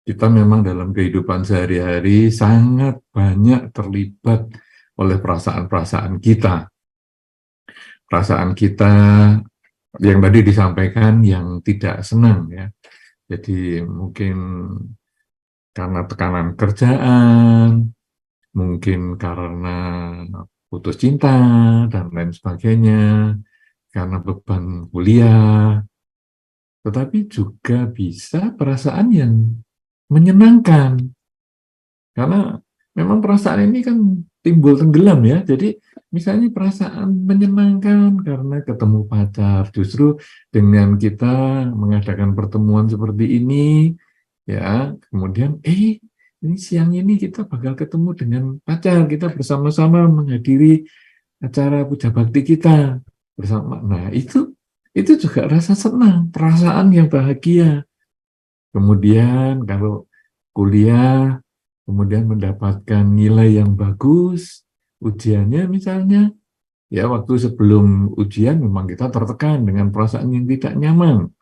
kita memang dalam kehidupan sehari-hari sangat banyak terlibat oleh perasaan-perasaan kita. Perasaan kita yang tadi disampaikan yang tidak senang ya. Jadi mungkin karena tekanan kerjaan, mungkin karena putus cinta dan lain sebagainya, karena beban kuliah, tetapi juga bisa perasaan yang menyenangkan. Karena memang perasaan ini kan timbul tenggelam ya. Jadi misalnya perasaan menyenangkan karena ketemu pacar. Justru dengan kita mengadakan pertemuan seperti ini, ya, kemudian ini siang ini kita bakal ketemu dengan pacar. Kita bersama-sama menghadiri acara puja bakti kita bersama. Nah, itu juga rasa senang, perasaan yang bahagia. Kemudian kalau kuliah, kemudian mendapatkan nilai yang bagus, ujiannya misalnya, ya waktu sebelum ujian memang kita tertekan dengan perasaan yang tidak nyaman.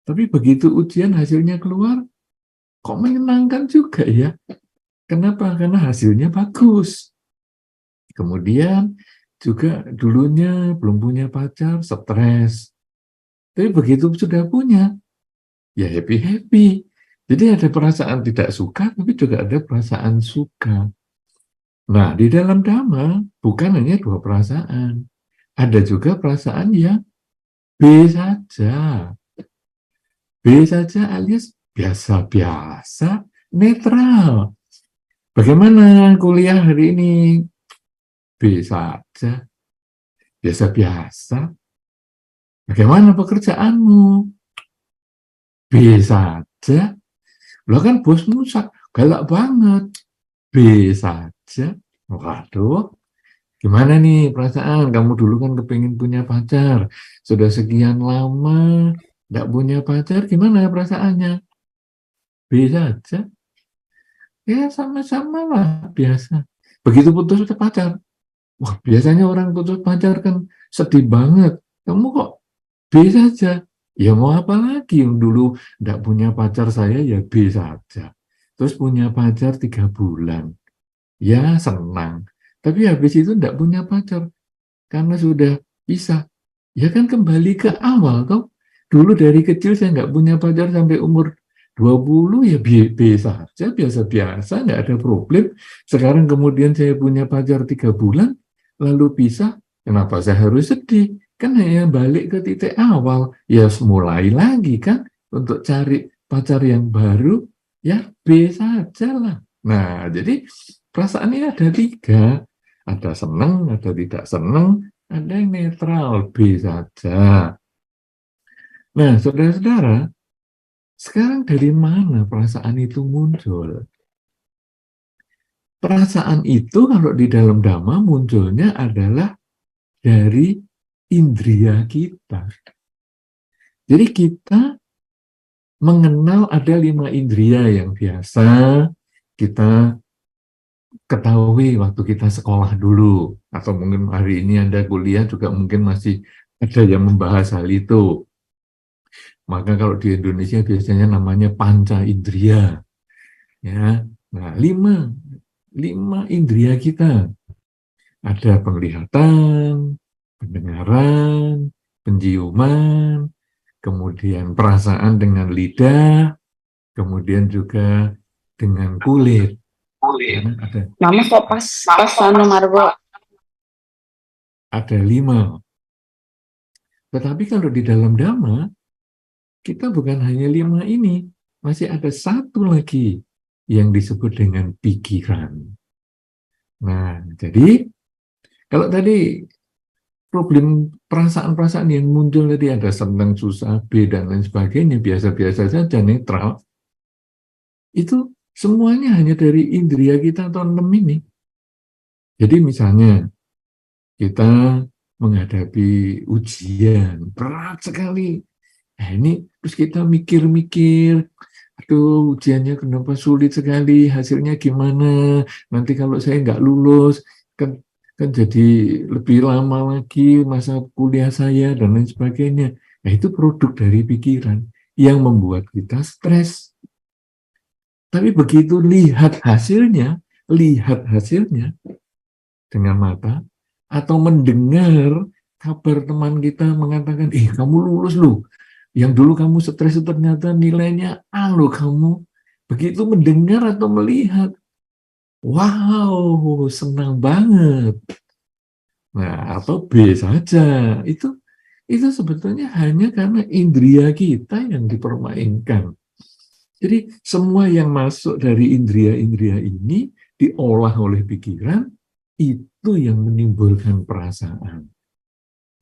Tapi begitu ujian hasilnya keluar, kok menyenangkan juga ya. Kenapa? Karena hasilnya bagus. Kemudian juga dulunya belum punya pacar, stres. Tapi begitu sudah punya, ya happy-happy. Jadi ada perasaan tidak suka, tapi juga ada perasaan suka. Nah, di dalam Dhamma bukan hanya dua perasaan. Ada juga perasaan yang B saja. B saja alias biasa-biasa, netral. Bagaimana kuliah hari ini? B saja, biasa-biasa. Bagaimana pekerjaanmu? B saja. Lo kan bosmu galak banget. B saja. Waduh, gimana nih perasaan? Kamu dulu kan kepingin punya pacar. Sudah sekian lama tidak punya pacar, gimana perasaannya? B saja. Ya sama-sama lah, biasa. Begitu putus pacar. Wah, biasanya orang putus pacar kan sedih banget. Kamu kok B saja? Ya mau apa lagi? Yang dulu tidak punya pacar saya ya B saja. Terus punya pacar 3 bulan. Ya senang. Tapi habis itu tidak punya pacar. Karena sudah pisah. Ya kan kembali ke awal toh. Dulu dari kecil saya nggak punya pacar sampai umur 20 ya biasa saja, biasa-biasa, nggak ada problem. Sekarang kemudian saya punya pacar 3 bulan, lalu pisah, kenapa saya harus sedih? Kan hanya balik ke titik awal, ya mulai lagi kan, untuk cari pacar yang baru, ya B saja lah. Nah, jadi perasaan ini ada 3, ada senang, ada tidak senang, ada yang netral, B saja. Nah, saudara-saudara, sekarang dari mana perasaan itu muncul? Perasaan itu kalau di dalam Dhamma munculnya adalah dari indria kita. Jadi kita mengenal ada 5 indria yang biasa kita ketahui waktu kita sekolah dulu. Atau mungkin hari ini Anda kuliah juga mungkin masih ada yang membahas hal itu. Maka kalau di Indonesia biasanya namanya panca indria. Ya, nah 5 indria kita. Ada penglihatan, pendengaran, penciuman, kemudian perasaan dengan lidah, kemudian juga dengan kulit. Ya, Mama kok pas anu Margo. Ada 5. Tetapi kalau di dalam Dhamma, kita bukan hanya 5 ini, masih ada 1 lagi yang disebut dengan pikiran. Nah, jadi kalau tadi problem perasaan-perasaan yang muncul tadi ada senang, susah, B, dan lain sebagainya, biasa-biasa saja, netral, itu semuanya hanya dari indria kita atau 6 ini. Jadi misalnya, kita menghadapi ujian, berat sekali. Nah ini, terus kita mikir-mikir, aduh ujiannya kenapa sulit sekali, hasilnya gimana, nanti kalau saya nggak lulus, kan jadi lebih lama lagi masa kuliah saya, dan lain sebagainya. Nah itu produk dari pikiran yang membuat kita stres. Tapi begitu lihat hasilnya dengan mata, atau mendengar kabar teman kita mengatakan, kamu lulus loh, yang dulu kamu stres itu ternyata nilainya A loh kamu. Begitu mendengar atau melihat, wow, senang banget. Nah, atau B saja. Itu sebetulnya hanya karena indria kita yang dipermainkan. Jadi semua yang masuk dari indria-indria ini diolah oleh pikiran, itu yang menimbulkan perasaan.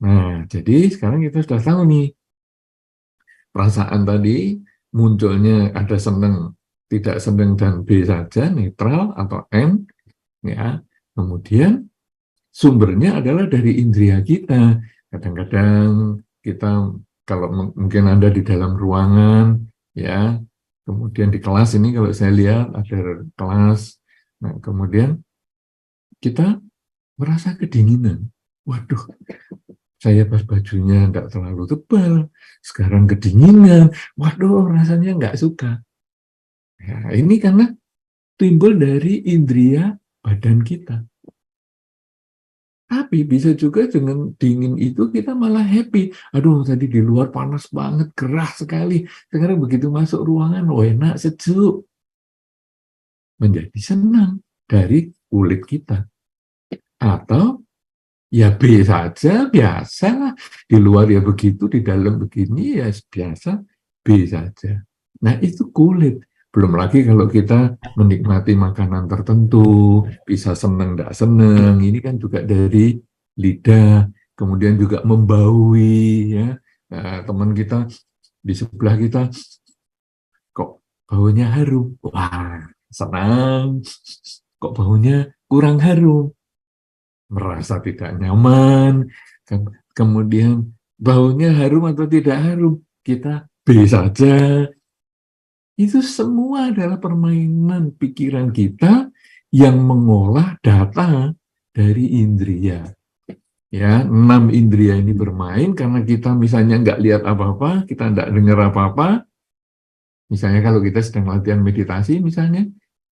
Nah, jadi sekarang kita sudah tahu nih, perasaan tadi munculnya ada senang, tidak senang, dan B saja, netral atau N, ya. Kemudian sumbernya adalah dari indria kita. Kadang-kadang kita, kalau mungkin Anda di dalam ruangan, ya, kemudian di kelas ini kalau saya lihat ada kelas, nah kemudian kita merasa kedinginan. Waduh, saya pas bajunya nggak terlalu tebal, sekarang kedinginan. Waduh, rasanya nggak suka. Ya, ini karena timbul dari indria badan kita. Tapi bisa juga dengan dingin itu kita malah happy. Aduh, tadi di luar panas banget, gerah sekali. Sekarang begitu masuk ruangan, enak, sejuk. Menjadi senang dari kulit kita. Atau ya B saja, biasa. Di luar ya begitu, di dalam begini ya biasa, B saja. Nah, itu kulit. Belum lagi kalau kita menikmati makanan tertentu, bisa seneng, tidak seneng, ini kan juga dari lidah, kemudian juga membaui, ya. Nah, teman kita di sebelah kita, kok baunya harum? Wah, senang. Kok baunya kurang harum? Merasa tidak nyaman. Kemudian baunya harum atau tidak harum? Kita B saja. Itu semua adalah permainan pikiran kita yang mengolah data dari indria. Ya, 6 indria ini bermain karena kita misalnya nggak lihat apa-apa, kita nggak dengar apa-apa. Misalnya kalau kita sedang latihan meditasi misalnya,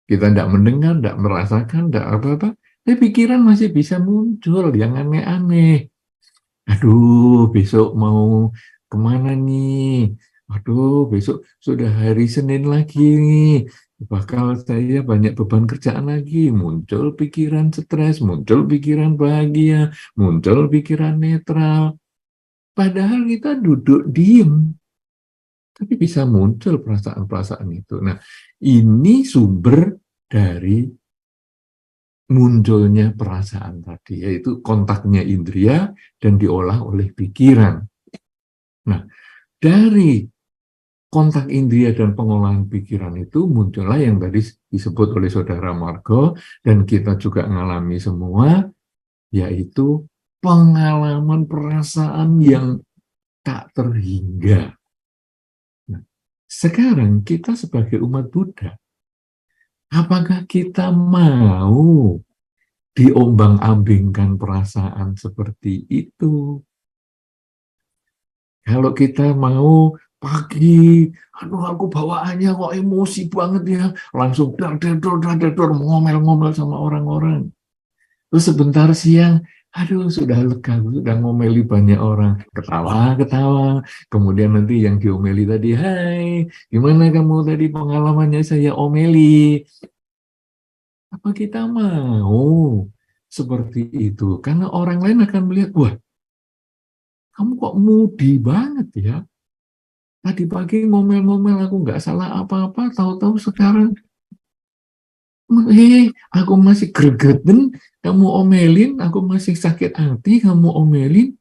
kita nggak mendengar, nggak merasakan, nggak apa-apa, tapi pikiran masih bisa muncul yang aneh-aneh. Aduh, besok mau kemana nih? Aduh, besok sudah hari Senin lagi nih. Bakal saya banyak beban kerjaan lagi. Muncul pikiran stres, muncul pikiran bahagia, muncul pikiran netral. Padahal kita duduk diem, tapi bisa muncul perasaan-perasaan itu. Nah, ini sumber dari munculnya perasaan tadi, yaitu kontaknya indria dan diolah oleh pikiran. Nah, dari kontak indria dan pengolahan pikiran itu muncullah yang tadi disebut oleh saudara Margo, dan kita juga mengalami semua, yaitu pengalaman perasaan yang tak terhingga. Nah, sekarang kita sebagai umat Buddha, apakah kita mau diombang-ambingkan perasaan seperti itu? Kalau kita mau pagi, aduh aku bawaannya kok emosi banget ya, langsung dar-dar-dar ngomel-ngomel sama orang-orang. Terus sebentar siang, aduh sudah lega, sudah ngomeli banyak orang, ketawa-ketawa. Kemudian nanti yang diomeli tadi, hai, gimana kamu tadi pengalamannya saya omeli? Apa kita mau seperti itu? Karena orang lain akan melihat, wah, kamu kok moody banget ya. Tadi pagi ngomel-ngomel aku nggak salah apa-apa, tahu-tahu sekarang, aku masih gregetan, kamu omelin, aku masih sakit hati, kamu omelin,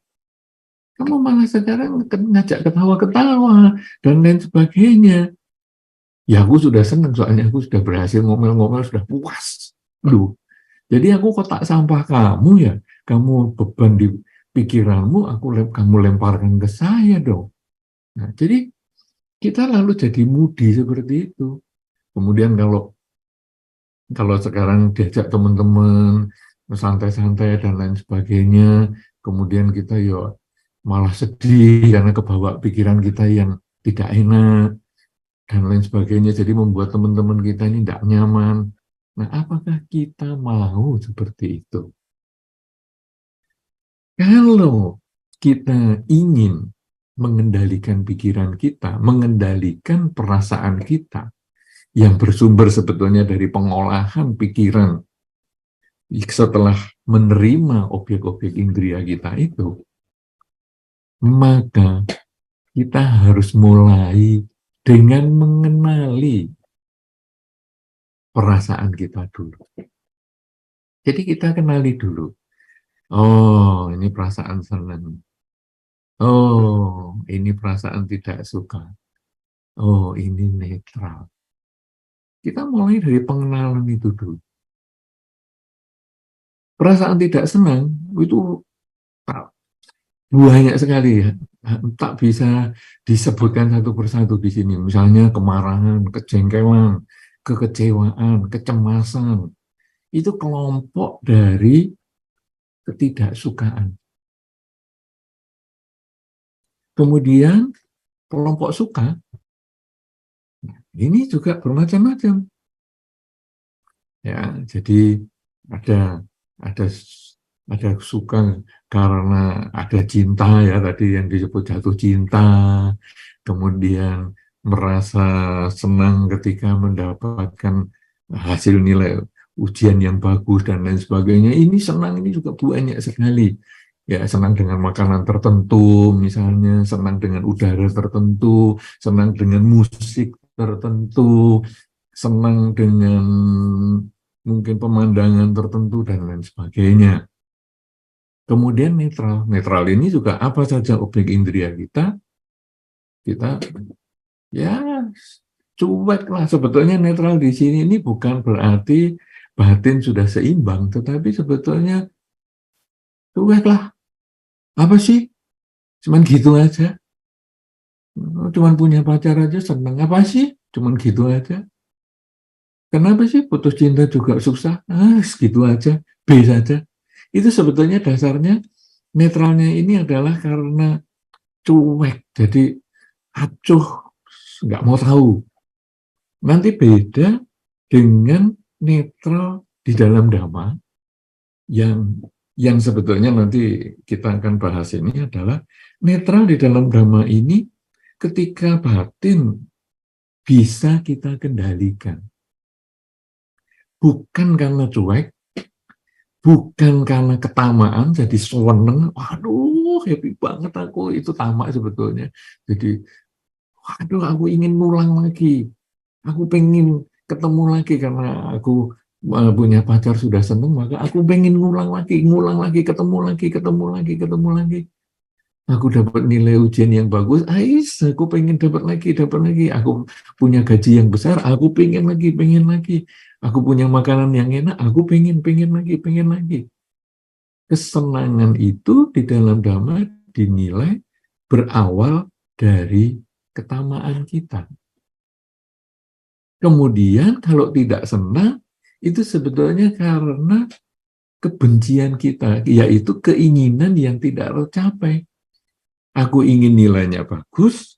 kamu malah sekarang ngajak ketawa-ketawa, dan lain sebagainya. Ya aku sudah senang, soalnya aku sudah berhasil ngomel-ngomel, sudah puas. Loh, jadi aku kotak sampah kamu ya, kamu beban di pikiranmu, kamu lemparkan ke saya dong. Nah, jadi kita lalu jadi moody seperti itu. Kemudian kalau sekarang diajak teman-teman santai-santai dan lain sebagainya, kemudian kita ya malah sedih karena kebawa pikiran kita yang tidak enak. dan lain sebagainya. Jadi membuat teman-teman kita ini tidak nyaman. Nah, apakah kita mau seperti itu? Kalau kita ingin mengendalikan pikiran kita, mengendalikan perasaan kita, yang bersumber sebetulnya dari pengolahan pikiran setelah menerima objek-objek indera kita itu, maka kita harus mulai dengan mengenali perasaan kita dulu. Jadi kita kenali dulu. Oh, ini perasaan senang. Oh, ini perasaan tidak suka. Oh, ini netral. Kita mulai dari pengenalan itu dulu. Perasaan tidak senang itu banyak sekali ya. Tak bisa disebutkan satu persatu di sini. Misalnya kemarahan, kejengkelan, kekecewaan, kecemasan. Itu kelompok dari ketidaksukaan. Kemudian kelompok suka, ini juga bermacam-macam. Ya, jadi ada ada suka karena ada cinta ya tadi yang disebut jatuh cinta, kemudian merasa senang ketika mendapatkan hasil nilai ujian yang bagus dan lain sebagainya. Ini senang ini juga banyak sekali. Ya, senang dengan makanan tertentu, misalnya senang dengan udara tertentu, senang dengan musik tertentu, senang dengan mungkin pemandangan tertentu dan lain sebagainya. Kemudian netral. Netral ini juga apa saja objek indera kita ya cuek lah. Sebetulnya netral di sini ini bukan berarti batin sudah seimbang, tetapi sebetulnya cuek lah. Apa sih? Cuman gitu aja. Cuman punya pacar aja senang. Apa sih? Cuman gitu aja. Kenapa sih putus cinta juga susah? Segitu aja. B saja. Itu sebetulnya dasarnya netralnya ini adalah karena cuek. Jadi acuh, nggak mau tahu. Nanti beda dengan netral di dalam Dhamma yang sebetulnya nanti kita akan bahas ini adalah netral di dalam Dhamma ini ketika batin bisa kita kendalikan. Bukan karena cuek, bukan karena ketamaan, jadi seneng, waduh happy banget aku, itu tamak sebetulnya. Jadi, waduh aku ingin ngulang lagi, aku pengen ketemu lagi karena aku punya pacar sudah seneng, maka aku pengen ngulang lagi, ketemu lagi. Aku dapat nilai ujian yang bagus, aku pengen dapat lagi. Aku punya gaji yang besar, aku pengen lagi. Aku punya makanan yang enak, aku pengen lagi. Kesenangan itu di dalam Dhamma dinilai berawal dari ketamaan kita. Kemudian kalau tidak senang, itu sebetulnya karena kebencian kita, yaitu keinginan yang tidak tercapai. Aku ingin nilainya bagus,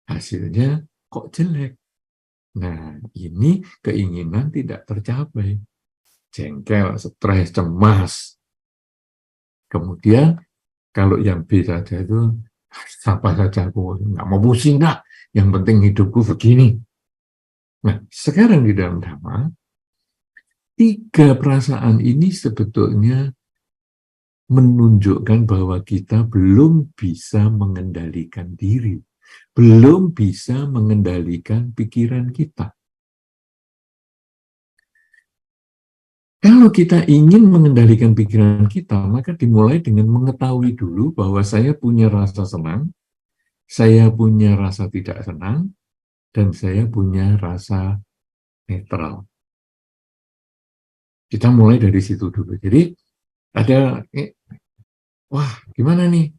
hasilnya kok jelek. Nah, ini keinginan tidak tercapai. Jengkel, stres, cemas. Kemudian, kalau yang B saja itu, siapa saja aku nggak mau pusing dah. Yang penting hidupku begini. Nah, sekarang di dalam Dhamma, 3 perasaan ini sebetulnya menunjukkan bahwa kita belum bisa mengendalikan diri, belum bisa mengendalikan pikiran kita. Kalau kita ingin mengendalikan pikiran kita, maka dimulai dengan mengetahui dulu bahwa saya punya rasa senang, saya punya rasa tidak senang, dan saya punya rasa netral. Kita mulai dari situ dulu. Jadi ada, wah gimana nih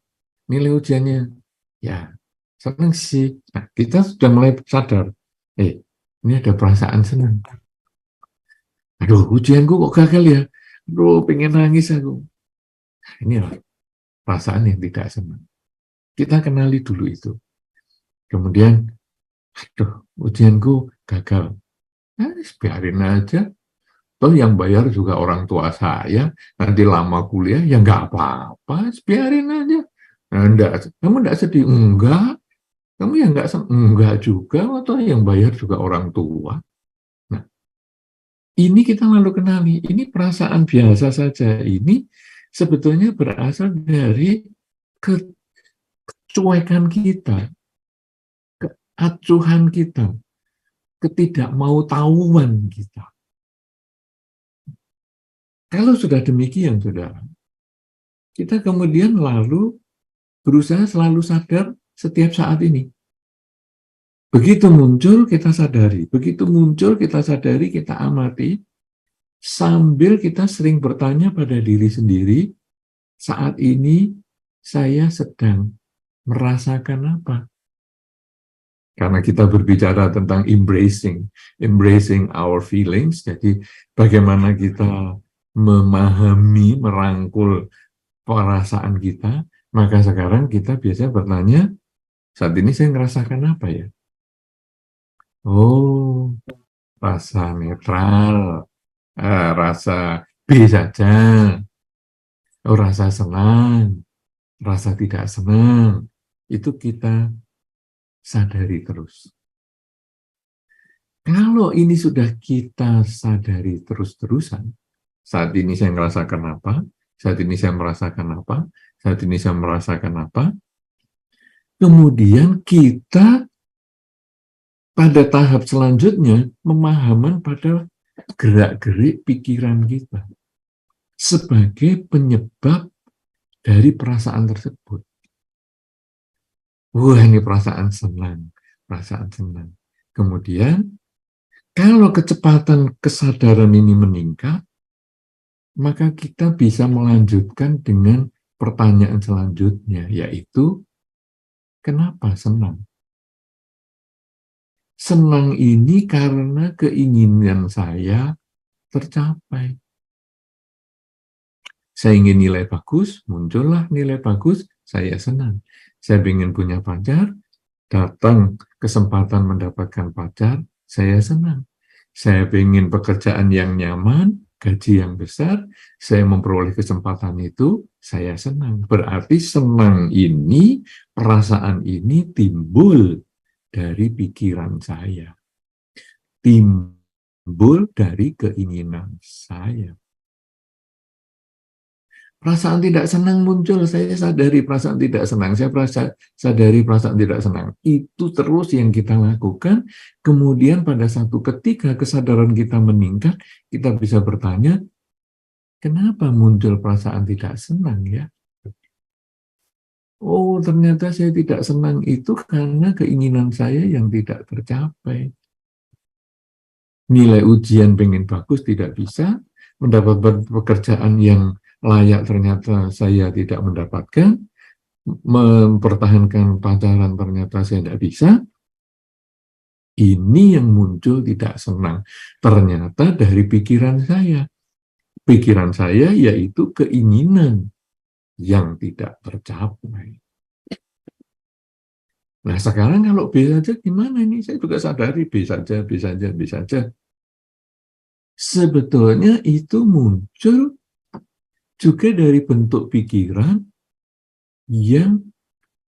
nilai ujiannya? Ya, senang sih. Nah, kita sudah mulai sadar, ini ada perasaan senang. Aduh, ujianku kok gagal ya? Aduh, pengen nangis aku. Nah, inilah perasaan yang tidak senang. Kita kenali dulu itu. Kemudian, aduh, ujianku gagal. Biarin aja. Toh yang bayar juga orang tua saya, nanti lama kuliah, ya nggak apa-apa, biarin aja. Nah, enggak, kamu enggak sedih? Enggak. Kamu yang enggak juga, atau yang bayar juga orang tua. Nah, ini kita lalu kenali, ini perasaan biasa saja. Ini sebetulnya berasal dari kecuekan kita, keacuhan kita, ketidakmau tahuan kita. Kalau sudah demikian, saudara, kita kemudian lalu berusaha selalu sadar setiap saat ini. Begitu muncul, kita sadari. Begitu muncul, kita sadari, kita amati, sambil kita sering bertanya pada diri sendiri, saat ini saya sedang merasakan apa? Karena kita berbicara tentang embracing our feelings, jadi bagaimana kita memahami, merangkul perasaan kita, maka sekarang kita biasanya bertanya, saat ini saya ngerasakan apa ya? Oh, rasa netral, rasa B saja, oh, rasa senang, rasa tidak senang, itu kita sadari terus. Kalau ini sudah kita sadari terus-terusan, saat ini saya merasakan apa, saat ini saya merasakan apa, saat ini saya merasakan apa, kemudian kita pada tahap selanjutnya pemahaman pada gerak-gerik pikiran kita sebagai penyebab dari perasaan tersebut. Wah, ini perasaan senang, perasaan senang. Kemudian, kalau kecepatan kesadaran ini meningkat, maka kita bisa melanjutkan dengan pertanyaan selanjutnya, yaitu, kenapa senang? Senang ini karena keinginan saya tercapai. Saya ingin nilai bagus, muncullah nilai bagus, saya senang. Saya ingin punya pacar, datang kesempatan mendapatkan pacar, saya senang. Saya ingin pekerjaan yang nyaman, gaji yang besar, saya memperoleh kesempatan itu, saya senang. Berarti senang ini, perasaan ini timbul dari pikiran saya. Timbul dari keinginan saya. Perasaan tidak senang muncul, saya sadari perasaan tidak senang, saya sadari perasaan tidak senang. Itu terus yang kita lakukan, kemudian pada satu ketika kesadaran kita meningkat, kita bisa bertanya, kenapa muncul perasaan tidak senang ya? Oh, ternyata saya tidak senang itu karena keinginan saya yang tidak tercapai. Nilai ujian pengen bagus tidak bisa, mendapat pekerjaan yang layak ternyata saya tidak mendapatkan, mempertahankan pacaran ternyata saya tidak bisa, ini yang muncul tidak senang. Ternyata dari pikiran saya. Pikiran saya yaitu keinginan yang tidak tercapai. Nah sekarang kalau B saja gimana ini? Saya juga sadari B saja, B saja, B saja. Sebetulnya itu muncul juga dari bentuk pikiran yang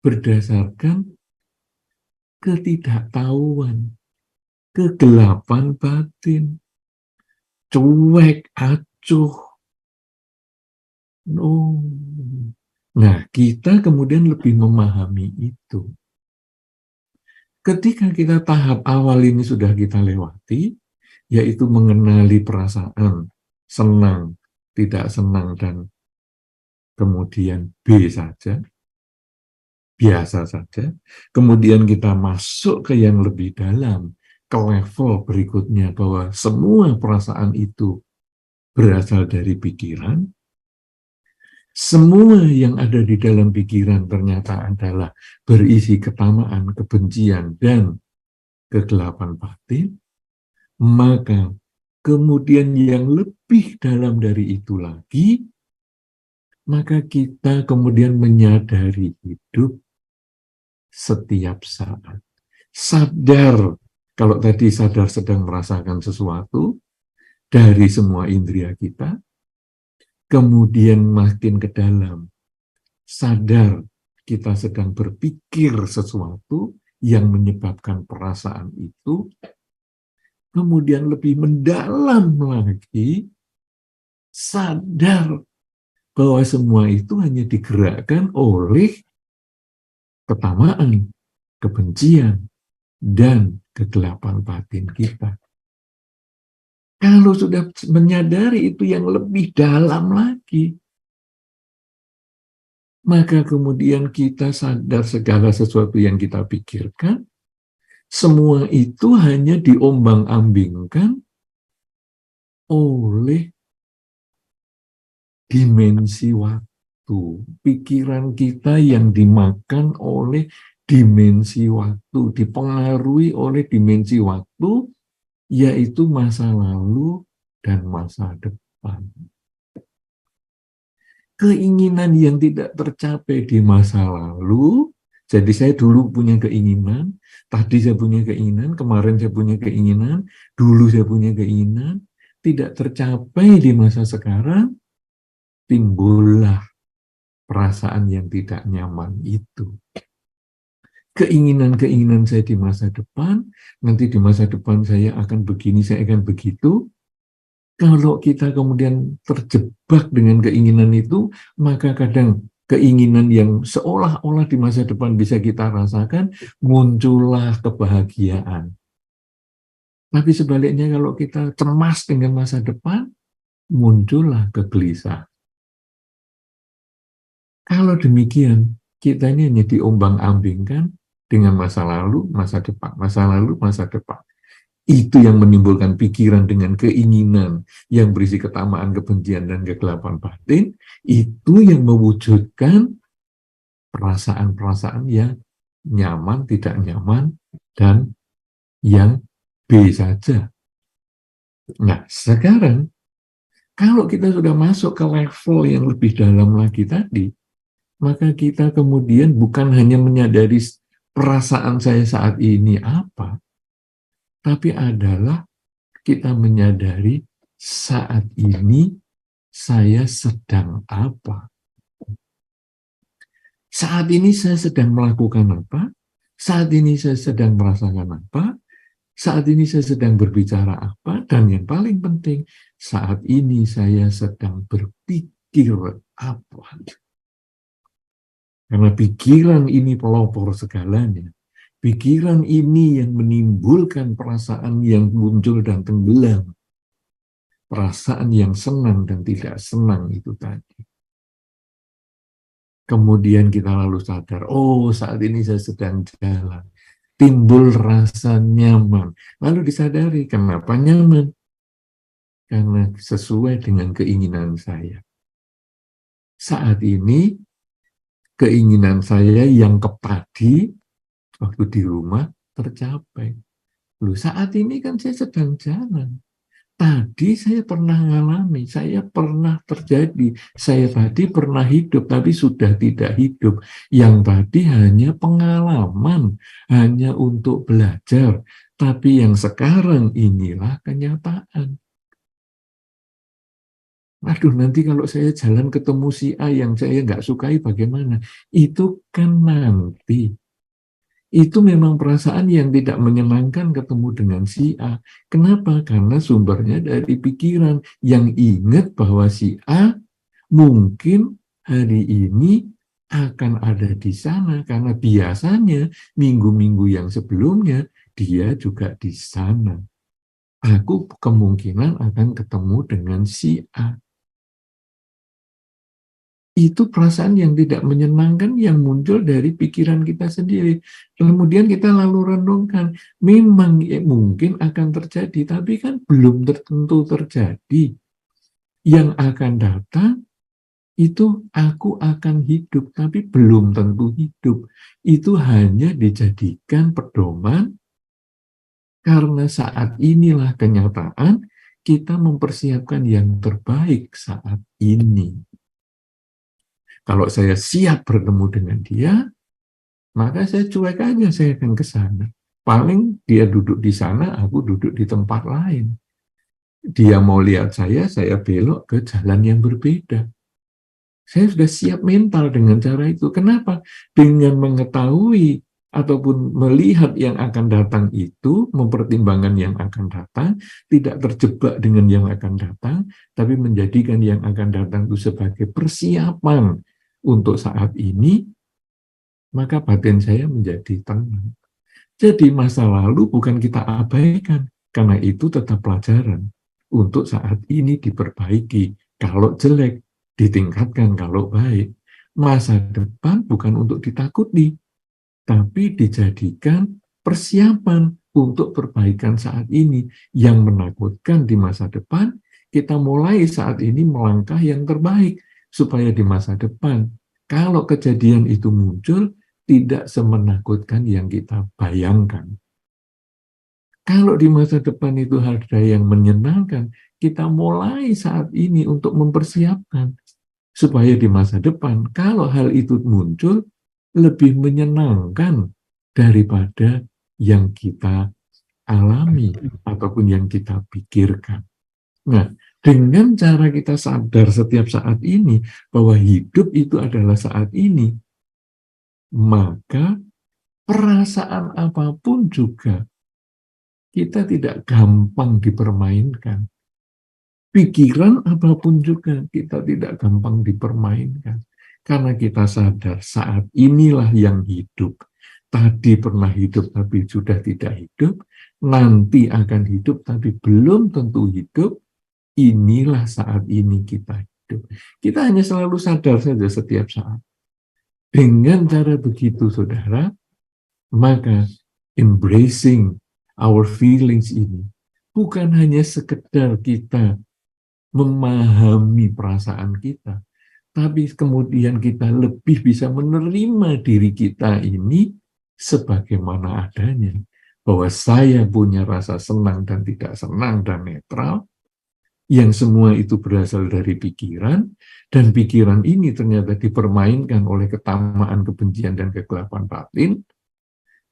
berdasarkan ketidaktahuan, kegelapan batin, cuek, acuh. Oh. Nah, kita kemudian lebih memahami itu. Ketika kita tahap awal ini sudah kita lewati, yaitu mengenali perasaan senang, tidak senang, dan kemudian B saja, biasa saja, kemudian kita masuk ke yang lebih dalam, ke level berikutnya, bahwa semua perasaan itu berasal dari pikiran, semua yang ada di dalam pikiran ternyata adalah berisi ketamaan, kebencian, dan kegelapan batin, maka kemudian yang lebih dalam dari itu lagi, maka kita kemudian menyadari hidup setiap saat. sadar, kalau tadi sadar sedang merasakan sesuatu dari semua indera kita, kemudian makin ke dalam, sadar kita sedang berpikir sesuatu yang menyebabkan perasaan itu, kemudian lebih mendalam lagi, sadar bahwa semua itu hanya digerakkan oleh ketamaan, kebencian, dan kegelapan batin kita. Kalau sudah menyadari itu yang lebih dalam lagi, maka kemudian kita sadar segala sesuatu yang kita pikirkan, semua itu hanya diombang-ambingkan oleh dimensi waktu. Pikiran kita yang dimakan oleh dimensi waktu, dipengaruhi oleh dimensi waktu, yaitu masa lalu dan masa depan. Keinginan yang tidak tercapai di masa lalu, jadi saya dulu punya keinginan, tadi saya punya keinginan, kemarin saya punya keinginan, dulu saya punya keinginan, tidak tercapai di masa sekarang, timbullah perasaan yang tidak nyaman itu. Keinginan-keinginan saya di masa depan, nanti di masa depan saya akan begini, saya akan begitu. Kalau kita kemudian terjebak dengan keinginan itu, maka kadang keinginan yang seolah-olah di masa depan bisa kita rasakan, muncullah kebahagiaan. Tapi sebaliknya kalau kita cemas dengan masa depan, muncullah kegelisahan. Kalau demikian, kita ini hanya diombang-ambingkan dengan masa lalu, masa depan, masa lalu, masa depan. Itu yang menimbulkan pikiran dengan keinginan yang berisi ketamaan, kebencian, dan kegelapan batin. Itu yang mewujudkan perasaan-perasaan yang nyaman, tidak nyaman, dan yang B saja. Nah, sekarang kalau kita sudah masuk ke level yang lebih dalam lagi tadi, maka kita kemudian bukan hanya menyadari perasaan saya saat ini apa, tapi adalah kita menyadari saat ini saya sedang apa. Saat ini saya sedang melakukan apa, saat ini saya sedang merasakan apa, saat ini saya sedang berbicara apa, dan yang paling penting, saat ini saya sedang berpikir apa. Karena pikiran ini pelopor segalanya. Pikiran ini yang menimbulkan perasaan yang muncul dan tenggelam. Perasaan yang senang dan tidak senang itu tadi. Kemudian kita lalu sadar, oh saat ini saya sedang jalan. Timbul rasa nyaman. Lalu disadari, kenapa nyaman? Karena sesuai dengan keinginan saya. Saat ini, keinginan saya yang kepadi, waktu di rumah tercapai. Loh, saat ini kan saya sedang jalan. Tadi saya pernah mengalami, saya pernah terjadi, saya tadi pernah hidup, tapi sudah tidak hidup. Yang tadi hanya pengalaman, hanya untuk belajar. Tapi yang sekarang inilah kenyataan. Aduh, nanti kalau saya jalan ketemu si A yang saya nggak sukai bagaimana? Itu kan nanti. Itu memang perasaan yang tidak menyenangkan ketemu dengan si A. Kenapa? Karena sumbernya dari pikiran yang ingat bahwa si A mungkin hari ini akan ada di sana. Karena biasanya minggu-minggu yang sebelumnya dia juga di sana. Aku kemungkinan akan ketemu dengan si A. Itu perasaan yang tidak menyenangkan yang muncul dari pikiran kita sendiri. Kemudian kita lalu renungkan, memang mungkin akan terjadi, tapi kan belum tentu terjadi. Yang akan datang, itu aku akan hidup, tapi belum tentu hidup. Itu hanya dijadikan pedoman, karena saat inilah kenyataan, kita mempersiapkan yang terbaik saat ini. Kalau saya siap bertemu dengan dia, maka saya cuek aja, saya akan ke sana. Paling dia duduk di sana, aku duduk di tempat lain. Dia mau lihat saya belok ke jalan yang berbeda. Saya sudah siap mental dengan cara itu. Kenapa? Dengan mengetahui ataupun melihat yang akan datang itu, mempertimbangkan yang akan datang, tidak terjebak dengan yang akan datang, tapi menjadikan yang akan datang itu sebagai persiapan untuk saat ini, maka batin saya menjadi tenang. Jadi masa lalu bukan kita abaikan, karena itu tetap pelajaran. Untuk saat ini diperbaiki, kalau jelek, ditingkatkan kalau baik. Masa depan bukan untuk ditakuti, tapi dijadikan persiapan untuk perbaikan saat ini. Yang menakutkan di masa depan, kita mulai saat ini melangkah yang terbaik, supaya di masa depan, kalau kejadian itu muncul, tidak semenakutkan yang kita bayangkan. Kalau di masa depan itu ada yang menyenangkan, kita mulai saat ini untuk mempersiapkan. Supaya di masa depan, kalau hal itu muncul, lebih menyenangkan daripada yang kita alami ataupun yang kita pikirkan. Nah, dengan cara kita sadar setiap saat ini bahwa hidup itu adalah saat ini, maka perasaan apapun juga kita tidak gampang dipermainkan. Pikiran apapun juga kita tidak gampang dipermainkan. Karena kita sadar saat inilah yang hidup. Tadi pernah hidup tapi sudah tidak hidup. Nanti akan hidup tapi belum tentu hidup. Inilah saat ini kita hidup. Kita hanya selalu sadar saja setiap saat. Dengan cara begitu, saudara, maka embracing our feelings ini bukan hanya sekedar kita memahami perasaan kita, tapi kemudian kita lebih bisa menerima diri kita ini sebagaimana adanya. Bahwa saya punya rasa senang dan tidak senang dan netral, yang semua itu berasal dari pikiran, dan pikiran ini ternyata dipermainkan oleh ketamaan, kebencian, dan kegelapan batin.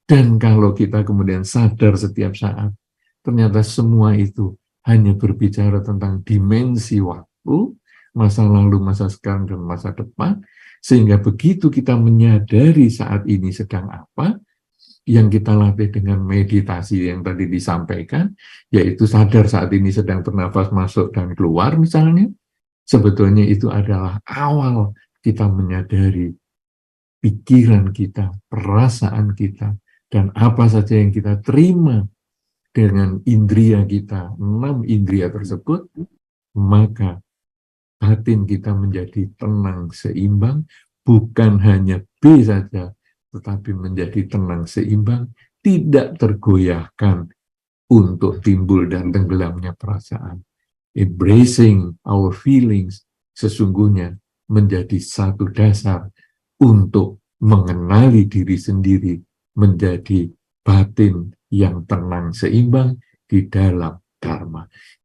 Dan kalau kita kemudian sadar setiap saat, ternyata semua itu hanya berbicara tentang dimensi waktu, masa lalu, masa sekarang, dan masa depan, sehingga begitu kita menyadari saat ini sedang apa, yang kita latih dengan meditasi yang tadi disampaikan, yaitu sadar saat ini sedang bernafas masuk dan keluar misalnya, sebetulnya itu adalah awal kita menyadari pikiran kita, perasaan kita, dan apa saja yang kita terima dengan indria kita, 6 indria tersebut, maka batin kita menjadi tenang, seimbang, bukan hanya B saja, tetapi menjadi tenang, seimbang, tidak tergoyahkan untuk timbul dan tenggelamnya perasaan. Embracing our feelings sesungguhnya menjadi satu dasar untuk mengenali diri sendiri menjadi batin yang tenang, seimbang di dalam Dharma.